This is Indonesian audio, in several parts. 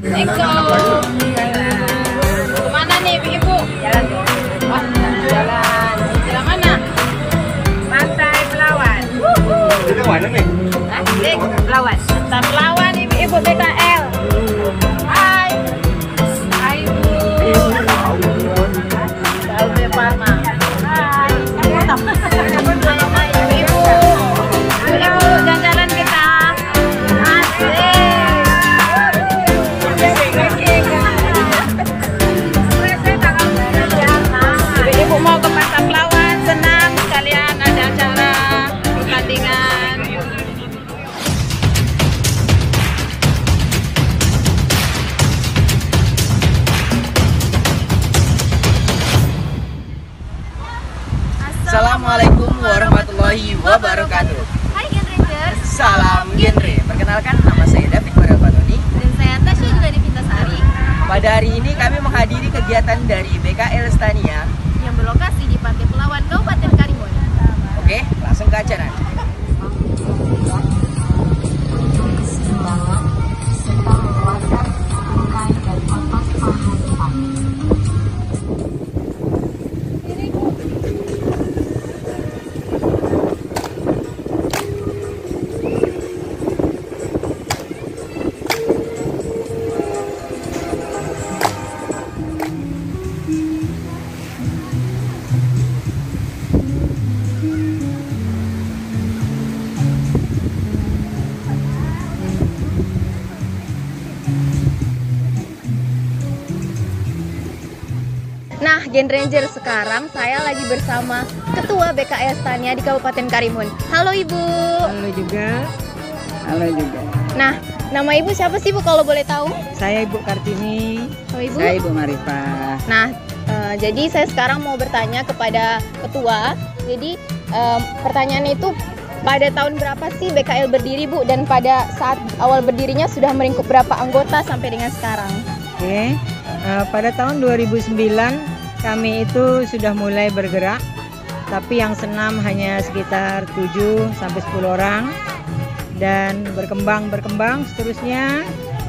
Assalamualaikum. Kemana nih Ibu? Jalan. Wah, jalan. Jalan mana? Pantai Pelawan. Itu mana nih? Pelawan. Pantai Pelawan Ibu BKL. Hai. Hai Ibu. Tahu Parma. Hai. Ibu. Ibu jalan-jalan kita. Asik. Ibu mau ke Pantai Pelawan, senang sekalian ada acara pertandingan. Assalamualaikum warahmatullahi wabarakatuh. Hai Gen Rangers, Salam genre. Perkenalkan, nama saya David Marapatoni. dan saya Tasya juga di Pintasari Pada hari ini kami menghadiri kegiatan dari BKL Stania. yang berlokasi di Pantai Pelawan, Kabupaten Karimun. Oke, langsung ke acara. Nah, Gen Ranger, sekarang saya lagi bersama Ketua BKL Stania di Kabupaten Karimun. Halo Ibu. Halo juga. Halo juga. Nah, nama Ibu siapa sih Bu kalau boleh tahu? Saya Ibu Kartini. Oh, Ibu. Saya Ibu Marifah. Nah, jadi saya sekarang mau bertanya kepada Ketua. Jadi pertanyaannya itu, pada tahun berapa sih BKL berdiri Bu? Dan pada saat awal berdirinya sudah meringkup berapa anggota sampai dengan sekarang? Oke. Pada tahun 2009 kami itu sudah mulai bergerak, tapi yang senam hanya sekitar 7 sampai 10 orang, dan berkembang seterusnya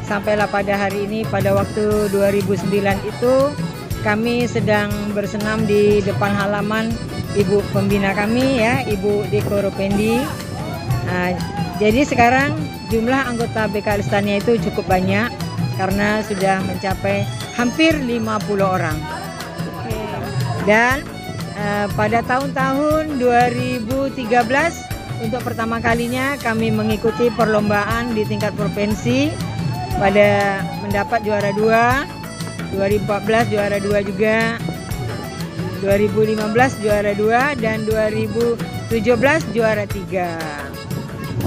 sampailah pada hari ini. Pada waktu 2009 itu kami sedang bersenam di depan halaman Ibu pembina kami ya, Ibu Deko Ropendi. Jadi sekarang jumlah anggota BKL Stania itu cukup banyak karena sudah mencapai hampir 50 orang. Dan pada tahun-tahun 2013 untuk pertama kalinya kami mengikuti perlombaan di tingkat provinsi, pada mendapat juara 2, 2014 juara 2 juga, 2015 juara 2, dan 2017 juara 3.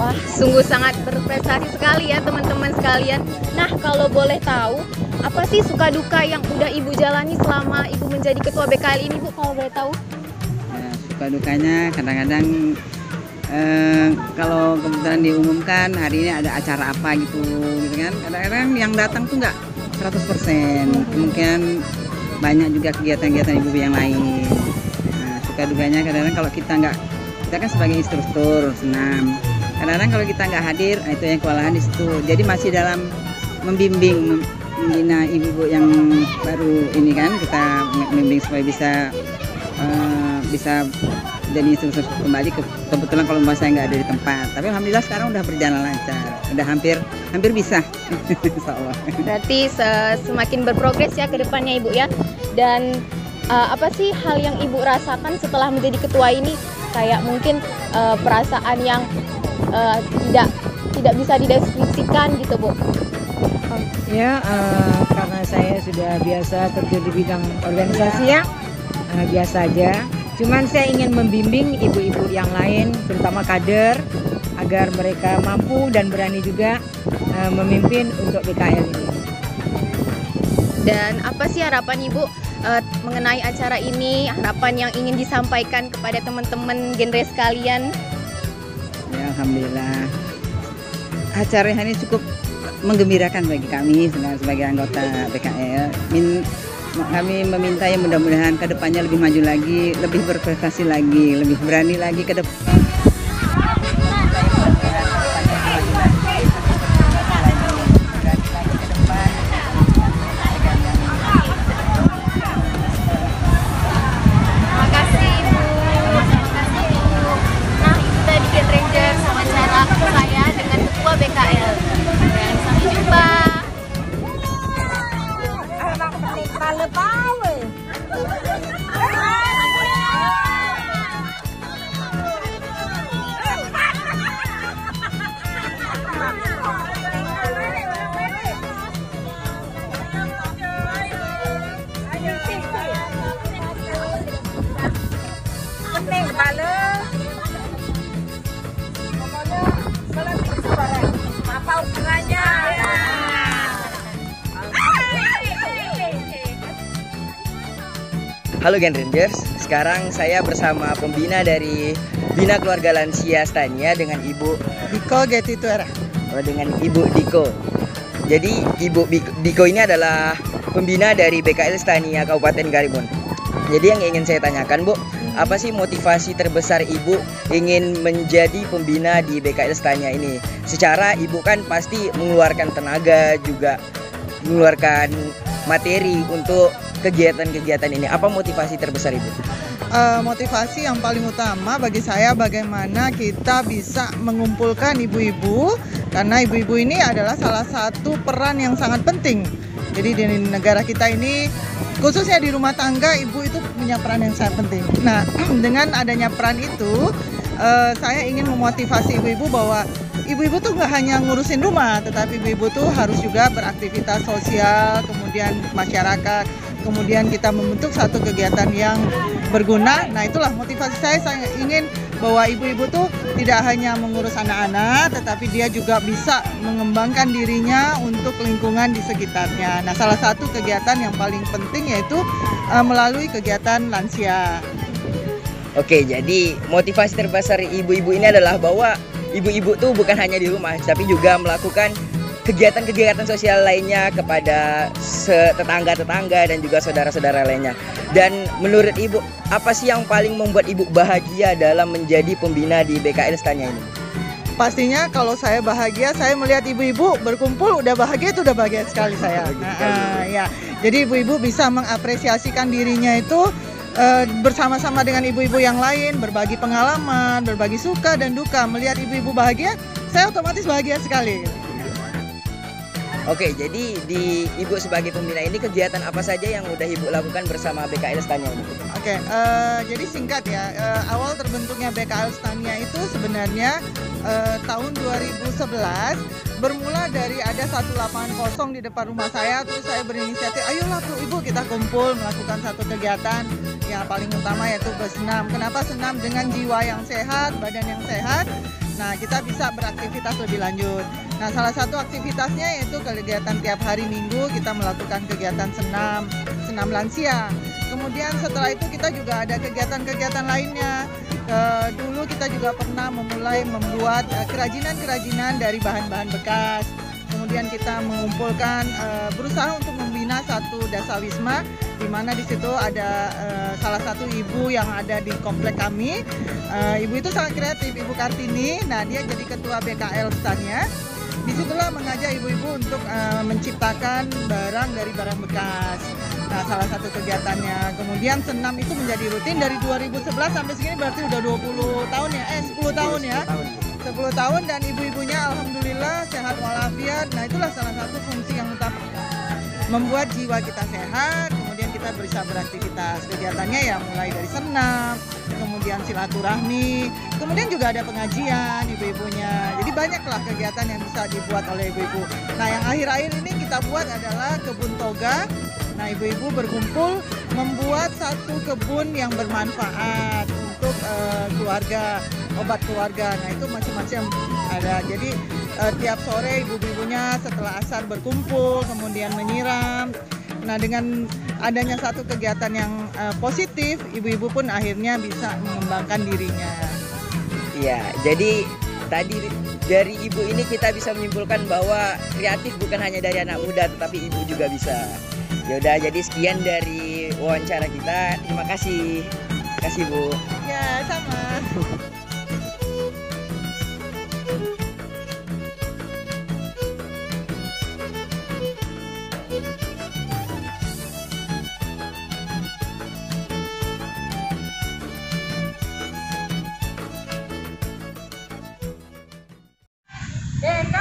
Wah, sungguh sangat berprestasi sekali ya teman-teman sekalian. Nah, kalau boleh tahu, apa sih suka duka yang udah Ibu jalani selama Ibu menjadi Ketua BKL ini Bu, kalau boleh tahu? Suka dukanya kadang-kadang kalau kebetulan diumumkan hari ini ada acara apa gitu kan, kadang-kadang yang datang tuh nggak 100%, kemungkinan banyak juga kegiatan-kegiatan ibu yang lain. Suka dukanya kadang-kadang kalau kita kan sebagai instruktur senam, kadang-kadang kalau kita nggak hadir, itu yang kewalahan di situ. Jadi masih dalam membina ibu-ibu yang baru ini kan, kita membimbing supaya bisa jadi instruktur kembali. Kebetulan kalau saya nggak ada di tempat, tapi alhamdulillah sekarang udah berjalan lancar, udah hampir bisa. Insya Allah. Berarti semakin berprogres ya ke depannya Ibu ya. Dan apa sih hal yang Ibu rasakan setelah menjadi ketua ini? Kayak mungkin perasaan yang tidak bisa dideskripsikan gitu Bu. Ya, karena saya sudah biasa terjun di bidang organisasi ya, biasa aja. Cuman saya ingin membimbing ibu-ibu yang lain, terutama kader, agar mereka mampu dan berani juga memimpin untuk BKL ini. Dan apa sih harapan Ibu mengenai acara ini? Harapan yang ingin disampaikan kepada teman-teman genre sekalian? Ya, alhamdulillah acara ini cukup menggembirakan bagi kami sebagai anggota BKL. Kami meminta yang mudah-mudahan ke depannya lebih maju lagi, lebih berprestasi lagi, lebih berani lagi ke depan. Halo Gen Rangers, sekarang saya bersama pembina dari Bina Keluarga Lansia Stania dengan Ibu Diko Getituera. dengan Ibu Diko. Jadi Ibu Diko ini adalah pembina dari BKL Stania Kabupaten Karimun. Jadi yang ingin saya tanyakan, Bu, apa sih motivasi terbesar Ibu ingin menjadi pembina di BKL Stania ini? Secara Ibu kan pasti mengeluarkan tenaga, juga mengeluarkan materi untuk kegiatan-kegiatan ini. Apa motivasi terbesar Ibu? Motivasi yang paling utama bagi saya bagaimana kita bisa mengumpulkan ibu-ibu, karena ibu-ibu ini adalah salah satu peran yang sangat penting. Jadi di negara kita ini, khususnya di rumah tangga, ibu itu punya peran yang sangat penting. Nah, dengan adanya peran itu, saya ingin memotivasi ibu-ibu bahwa ibu-ibu tuh nggak hanya ngurusin rumah, tetapi ibu-ibu tuh harus juga beraktivitas sosial, kemudian masyarakat, kemudian kita membentuk satu kegiatan yang berguna. Nah, itulah motivasi saya ingin bahwa ibu-ibu tuh tidak hanya mengurus anak-anak, tetapi dia juga bisa mengembangkan dirinya untuk lingkungan di sekitarnya. Nah, salah satu kegiatan yang paling penting yaitu melalui kegiatan lansia. Oke, jadi motivasi terbesar ibu-ibu ini adalah bahwa ibu-ibu tuh bukan hanya di rumah, tapi juga melakukan kegiatan-kegiatan sosial lainnya kepada tetangga-tetangga dan juga saudara-saudara lainnya. Dan menurut Ibu, apa sih yang paling membuat Ibu bahagia dalam menjadi pembina di BKL Stania ini? Pastinya kalau saya bahagia, saya melihat ibu-ibu berkumpul, udah bahagia, itu udah bahagia sekali saya. Ya. Jadi ibu-ibu bisa mengapresiasikan dirinya itu bersama-sama dengan ibu-ibu yang lain, berbagi pengalaman, berbagi suka dan duka. Melihat ibu-ibu bahagia, saya otomatis bahagia sekali. Oke, jadi di Ibu sebagai pembina ini kegiatan apa saja yang udah Ibu lakukan bersama BKL Stania ini? Oke, jadi singkat ya, awal terbentuknya BKL Stania itu sebenarnya tahun 2011, bermula dari ada satu lapangan kosong di depan rumah saya. Terus saya berinisiatif, ayolah Bu Ibu kita kumpul melakukan satu kegiatan yang paling utama yaitu bersenam. Kenapa senam? Dengan jiwa yang sehat, badan yang sehat, nah kita bisa beraktivitas lebih lanjut. Nah, salah satu aktivitasnya yaitu kegiatan tiap hari Minggu kita melakukan kegiatan senam lansia. Kemudian setelah itu kita juga ada kegiatan-kegiatan lainnya. Dulu kita juga pernah memulai membuat kerajinan-kerajinan dari bahan-bahan bekas. Kemudian kita mengumpulkan, berusaha untuk membina satu dasawisma, di mana di situ ada salah satu ibu yang ada di komplek kami. Ibu itu sangat kreatif, Ibu Kartini. Nah, dia jadi ketua BKL Stania. Disitulah mengajak ibu-ibu untuk menciptakan barang dari barang bekas. Nah, salah satu kegiatannya. Kemudian senam itu menjadi rutin dari 2011 sampai segini, berarti udah 20 tahun ya, 10 tahun ya. 10 tahun dan ibu-ibunya alhamdulillah sehat walafiat. Nah, itulah salah satu fungsi yang utama, membuat jiwa kita sehat, kemudian kita bisa beraktivitas. Kegiatannya ya mulai dari senam, kemudian silaturahmi, kemudian juga ada pengajian ibu-ibunya. Jadi banyaklah kegiatan yang bisa dibuat oleh ibu-ibu. Nah, yang akhir-akhir ini kita buat adalah kebun toga. Nah, ibu-ibu berkumpul membuat satu kebun yang bermanfaat untuk keluarga, obat keluarga. Nah, itu macam-macam ada. Jadi tiap sore ibu-ibunya setelah asar berkumpul, kemudian menyiram. Nah, dengan adanya satu kegiatan yang positif, ibu-ibu pun akhirnya bisa mengembangkan dirinya. Iya, jadi tadi dari Ibu ini kita bisa menyimpulkan bahwa kreatif bukan hanya dari anak muda, tetapi Ibu juga bisa. Yaudah, jadi sekian dari wawancara kita. Terima kasih. Terima kasih, Bu. Ya, sama. BK